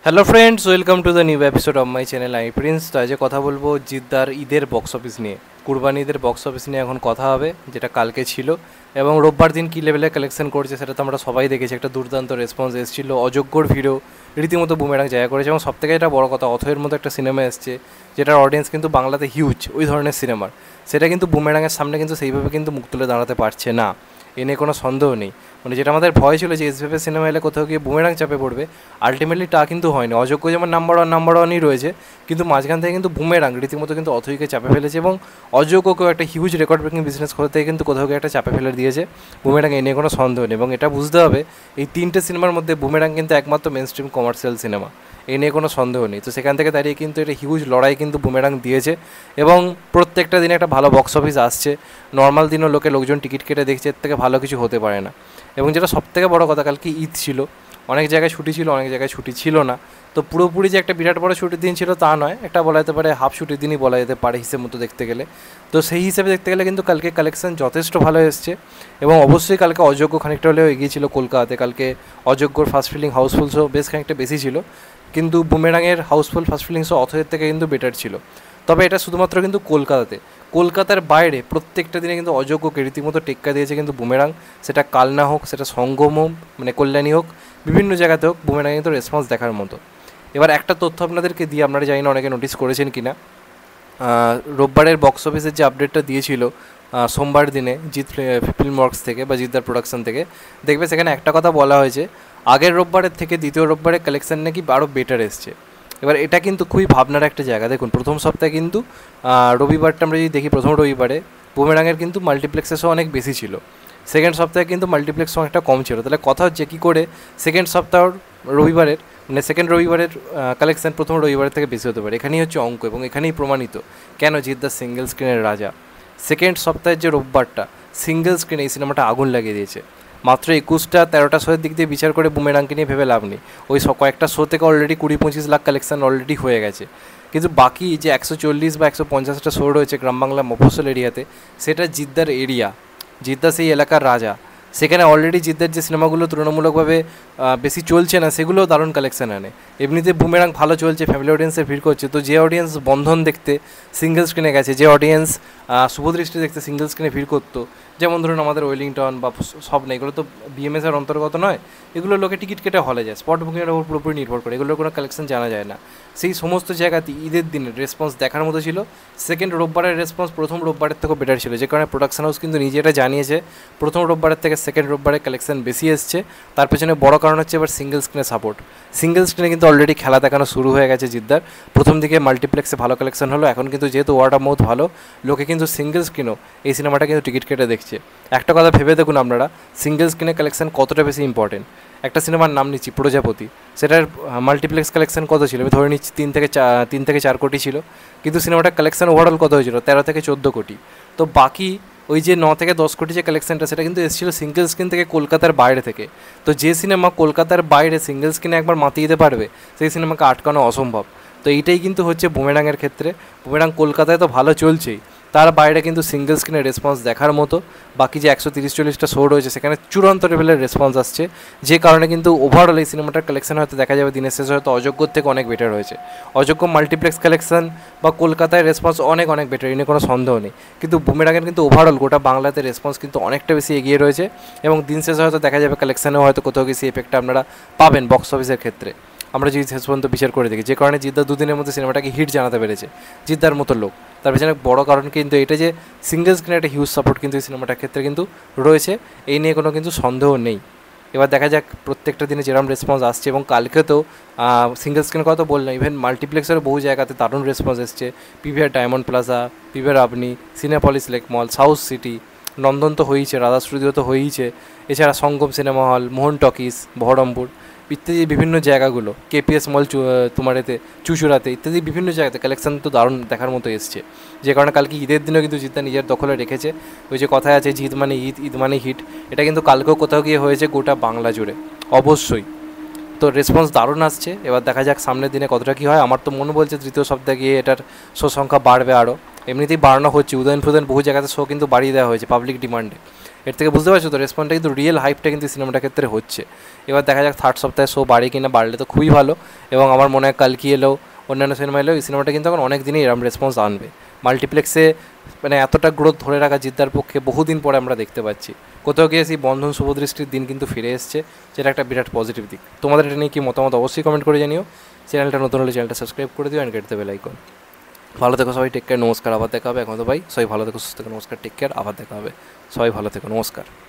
Hello friends, welcome to the new episode of my channel. আমি Prince. তো আজকে কথা বলবো জিদ্দার ঈদের বক্স অফিস নিয়ে। কুরবানি ঈদের বক্স অফিস নিয়ে এখন কথা হবে, যেটা কালকে ছিল। এবং রোববার দিন কী লেভেলে কালেকশন করছে সেটা তো আমরা সবাই দেখেছি। একটা দুর্দান্ত রেসপন্স এসেছিলো, অযোগ্যর ভিড়ও রীতিমতো বুমেরাং জায়গা করেছে। এবং সবথেকে এটা বড় কথা, অথয়ের মতো একটা সিনেমা এসছে যেটার অডিয়েন্স কিন্তু বাংলাতে হিউজ ওই ধরনের সিনেমার, সেটা কিন্তু বুমেরাংয়ের সামনে কিন্তু সেইভাবে কিন্তু মুখ তুলে দাঁড়াতে পারছে না। এ নিয়ে কোনো সন্দেহ নেই। মানে যেটা আমাদের ভয় ছিল যে এসভিএফের সিনেমা এলে কোথাও গিয়ে বুমেরাং চাপে পড়বে, আলটিমেটলি তা কিন্তু হয়নি। অযোগ্য যেমন নাম্বার ওয়ানই রয়েছে, কিন্তু মাঝখান থেকে কিন্তু বুমেরাং রীতিমতো কিন্তু অথইকে চাপে ফেলেছে। এবং অযোগ্যকেও একটা হিউজ রেকর্ড ব্রেকিং বিজনেস করতে কিন্তু কোথাও গিয়ে একটা চাপে ফেলে দিয়েছে বুমেরাং। এ নিয়ে কোনো সন্দেহ নেই। এবং এটা বুঝতে হবে, এই তিনটে সিনেমার মধ্যে বুমেরাং কিন্তু একমাত্র মেন স্ট্রিম কমার্শিয়াল সিনেমা, এ নিয়ে কোনো সন্দেহ নেই। তো সেখান থেকে দাঁড়িয়ে কিন্তু এটা হিউজ লড়াই কিন্তু বুমেরাং দিয়েছে। এবং প্রত্যেকটা দিনে একটা ভালো বক্স অফিস আসছে। নর্মাল দিনও লোকজন টিকিট কেটে দেখছে, এর থেকে ভালো কিছু হতে পারে না। এবং যেটা সবথেকে বড় কথা, কালকে ঈদ ছিল, অনেক জায়গায় ছুটি ছিল, অনেক জায়গায় ছুটি ছিল না। তো পুরোপুরি যে একটা বিরাট বড় ছুটির দিন ছিল তা নয়, একটা বলা যেতে পারে হাফ ছুটির দিনই বলা যেতে পারে হিসেব মতো দেখতে গেলে। তো সেই হিসেবে দেখতে গেলে কিন্তু কালকে কালেকশন যথেষ্ট ভালো এসছে। এবং অবশ্যই কালকে অযোগ্য খানিকটা হলেও এগিয়ে ছিল কলকাতাতে। কালকে অযোগ্যর ফার্স্ট ফিলিং হাউসফুল শো বেশ খানিকটা বেশি ছিল, কিন্তু বুমেরাংয়ের হাউসফুল ফার্স্ট ফিলিং শো অথয়ের থেকে কিন্তু বেটার ছিল। তবে এটা শুধুমাত্র কিন্তু কলকাতাতে, কলকাতার বাইরে প্রত্যেকটা দিনে কিন্তু অযোগ্যকে রীতিমতো টেক্কা দিয়েছে কিন্তু বুমেরাং। সেটা কালনা হোক, সেটা সঙ্গম হোক, মানে কল্যাণী হোক, বিভিন্ন জায়গাতে হোক, বুমেরাং কিন্তু রেসপন্স দেখার মতো। এবার একটা তথ্য আপনাদেরকে দিয়ে, আপনারা জানি না অনেকে নোটিস করেছেন কি না, রোববারের বক্স অফিসের যে আপডেটটা দিয়েছিল সোমবার দিনে জিৎ ফিল্ম ওয়ার্কস থেকে বা জিদ্দার প্রোডাকশন থেকে, দেখবে সেখানে একটা কথা বলা হয়েছে, আগের রোববারের থেকে দ্বিতীয় রোববারের কালেকশন নাকি আরও বেটার এসছে। এবার এটা কিন্তু খুবই ভাবনার একটা জায়গা। দেখুন, প্রথম সপ্তাহে কিন্তু রবিবারটা আমরা যদি দেখি, প্রথম রবিবারে বুমেরাংয়ের কিন্তু মাল্টিপ্লেক্সের শো অনেক বেশি ছিল। সেকেন্ড সপ্তাহে কিন্তু মাল্টিপ্লেক্স শো অনেকটা কম ছিল। তাহলে কথা হচ্ছে কী করে সেকেন্ড সপ্তাহ রবিবারের, মানে সেকেন্ড রবিবারের কালেকশন প্রথম রবিবারের থেকে বেশি হতে পারে। এখানেই হচ্ছে অঙ্ক, এবং এখানেই প্রমাণিত কেন জিদ্দার সিঙ্গেল স্ক্রিনের রাজা। সেকেন্ড সপ্তাহের যে রোববারটা সিঙ্গেল স্ক্রিনে এই সিনেমাটা আগুন লাগিয়ে দিয়েছে। মাত্র 21টা 13টা শোয়ের দিক দিয়ে বিচার করে বুমেরাংকে নিয়ে ভেবে লাভ নেই। ওই কয়েকটা শো থেকে অলরেডি 20-25 লাখ কালেকশন অলরেডি হয়ে গেছে। কিন্তু বাকি যে 140 বা 150টা শো রয়েছে গ্রাম বাংলা মফস্বল এরিয়াতে, সেটা জিদ্দার এরিয়া, জিদ্দা সেই এলাকার রাজা। সেখানে অলরেডি জিদ্দার যে সিনেমাগুলো তুলনামূলকভাবে বেশি চলছে না, সেগুলোও দারুণ কালেকশন আনে। এমনিতে বুমেরাং ভালো চলছে, ফ্যামিলি অডিয়েন্সের ভিড় করছে। তো যে অডিয়েন্স বন্ধন দেখতে সিঙ্গেল স্ক্রিনে গেছে, যে অডিয়েন্স শুভদৃষ্টি দেখতে সিঙ্গেল স্ক্রিনে ভিড় করতো, যেমন ধরুন আমাদের ওয়েলিংটন বা সব নেই, এগুলো তো বিএমএসের অন্তর্গত নয়, এগুলো লোকে টিকিট কেটে হলে যায়, স্পট বুকিংয়ের ওপর পুরোপুরি নির্ভর করে, এগুলোর কোনো কালেকশন জানা যায় না। সেই সমস্ত জায়গাতে ঈদের দিনের রেসপন্স দেখার মতো ছিল। সেকেন্ড রোববারের রেসপন্স প্রথম রোববারের থেকেও বেটার ছিল, যে কারণে প্রোডাকশন হাউস কিন্তু নিজে এটা জানিয়েছে প্রথম রোববারের থেকে সেকেন্ড রোববারের কালেকশন বেশি এসছে। তার পেছনে বড় কারণ হচ্ছে এবার সিঙ্গেল স্ক্রিনে সাপোর্ট। সিঙ্গেল স্ক্রিনে কিন্তু অলরেডি খেলা দেখানো শুরু হয়ে গেছে জিদ্দার। প্রথম দিকে মাল্টিপ্লেক্সে ভালো কালেকশন হলো, এখন কিন্তু যেহেতু ওয়ার্ড অফ মাউথ ভালো, লোকে কিন্তু সিঙ্গেল স্ক্রিনও এই সিনেমাটা কিন্তু টিকিট কেটে দেখছে। একটা কথা ভেবে দেখুন আপনারা, সিঙ্গেল স্ক্রিনে কালেকশন কতটা বেশি ইম্পর্টেন্ট। একটা সিনেমার নাম নিচ্ছি প্রজাপতি, সেটার মাল্টিপ্লেক্স কালেকশন কত ছিল আমি ধরে নিচ্ছি 3 থেকে 4 কোটি ছিল, কিন্তু সিনেমাটার কালেকশন ওভারঅল কত হয়েছিল 13 থেকে 14 কোটি। তো বাকি ওই যে 9 থেকে 10 কোটি যে কালেকশনটা, সেটা কিন্তু এসেছিলো সিঙ্গেল স্ক্রিন থেকে কলকাতার বাইরে থেকে। তো যে সিনেমা কলকাতার বাইরে সিঙ্গেল স্ক্রিনে একবার মাতিয়ে দিতে পারবে, সেই সিনেমাকে আটকানো অসম্ভব। তো এইটাই কিন্তু হচ্ছে বুমেরাংয়ের ক্ষেত্রে। বুমেরাং কলকাতায় তো ভালো চলছেই, তার বাইরে কিন্তু সিঙ্গেল স্ক্রিনের রেসপন্স দেখার মতো। বাকি যে 130-40টা শো রয়েছে সেখানে চূড়ান্ত লেভেলের রেসপন্স আসছে, যে কারণে কিন্তু ওভারঅল এই সিনেমাটার কালেকশন হয়তো দেখা যাবে দিনের শেষে হয়তো অযোগ্যর থেকে অনেক বেটার হয়েছে। অযোগ্য মাল্টিপ্লেক্স কালেকশন বা কলকাতায় রেসপন্স অনেক অনেক বেটার, এ নিয়ে কোনো সন্দেহ নেই। কিন্তু বুমেরাংয়ের কিন্তু ওভারঅল গোটা বাংলাতে রেসপন্স কিন্তু অনেকটা বেশি এগিয়ে রয়েছে। এবং দিন শেষে হয়তো দেখা যাবে কালেকশানেও হয়তো কোথাও গিয়ে সেই এফেক্টটা আপনারা পাবেন বক্স অফিসের ক্ষেত্রে, আমরা যদি শেষ পর্যন্ত বিচার করে দেখি। যে কারণে জিদ্দা দুদিনের মধ্যে সিনেমাটাকে হিট জানাতে পেরেছে জিদ্দার মতো লোক। তার পেছনে বড় কারণ কিন্তু এটা যে সিঙ্গেল স্ক্রিনে একটা হিউজ সাপোর্ট কিন্তু এই সিনেমাটার ক্ষেত্রে কিন্তু রয়েছে, এই নিয়ে কোনো কিন্তু সন্দেহ নেই। এবার দেখা যাক প্রত্যেকটা দিনে যেরকম রেসপন্স আসছে। এবং কালকে তো সিঙ্গেল স্ক্রিনের কথা বললাম, ইভেন মাল্টিপ্লেক্সেরও বহু জায়গাতে দারুণ রেসপন্স এসছে। পিভিআর ডায়মন্ড প্লাজা, পিভিআর আপনি, সিনেপলিস লেক মল, সাউথ সিটি, নন্দন তো হয়েইছে, রাধা স্টুডিও তো হয়েইছে, এছাড়া সঙ্গম সিনেমা হল, মোহন টকিজ, বহরমপুর ইত্যাদি বিভিন্ন জায়গাগুলো, কেপিএস মল তোমার এতে চুচুড়াতে ইত্যাদি বিভিন্ন জায়গাতে কালেকশন তো দারুণ দেখার মতো এসছে। যে কারণে কালকে ঈদের দিনেও কিন্তু জিদ্দা নিজের দখলে রেখেছে। ওই যে কথায় আছে জিদ মানে ঈদ, ঈদ মানে হিট, এটা কিন্তু কালকেও কোথাও গিয়ে হয়েছে গোটা বাংলা জুড়ে অবশ্যই। তো রেসপন্স দারুণ আসছে। এবার দেখা যাক সামনের দিনে কতটা কী হয়। আমার তো মনে বলছে তৃতীয় সপ্তাহে গিয়ে এটার শো সংখ্যা বাড়বে আরও, এমনিতেই বাড়ানো হচ্ছে। উদয়ন ফুদয়ন বহু জায়গাতে শো কিন্তু বাড়িয়ে দেওয়া হয়েছে পাবলিক ডিমান্ডে। এর থেকে বুঝতে পারছো তো রেসপন্সটা কিন্তু রিয়েল হাইপটা কিন্তু সিনেমাটার ক্ষেত্রে হচ্ছে। এবার দেখা যাক থার্ড সপ্তাহে শো বাড়ে কিনা, বাড়লে তো খুবই ভালো। এবং আমার মনে হয় কালকি এলেও অন্যান্য সিনেমা এলেও এই সিনেমাটা কিন্তু এখন অনেক দিনই এরম রেসপন্স আনবে। মাল্টিপ্লেক্সে মানে এতটা গ্রোথ ধরে রাখা জিদ্দার পক্ষে বহুদিন পরে আমরা দেখতে পাচ্ছি। কোথাও গিয়ে সেই বন্ধন শুভদৃষ্টির দিন কিন্তু ফিরে এসছে, যেটা একটা বিরাট পজিটিভ দিক। তোমাদের এটা নিয়ে কি মতামত অবশ্যই কমেন্ট করে জানিও। চ্যানেলটা নতুন হলে চ্যানেলটা সাবস্ক্রাইব করে দিও and get the bell icon. ভালো থেকো সবাই, টেক কেয়ার, নমস্কার, আবার দেখা হবে। এখন তো ভাই সবাই ভালো থেকো, সুস্থ থেকো, নমস্কার, টেক কেয়ার, আবার দেখা হবে। সবাই ভালো থেকো, নমস্কার।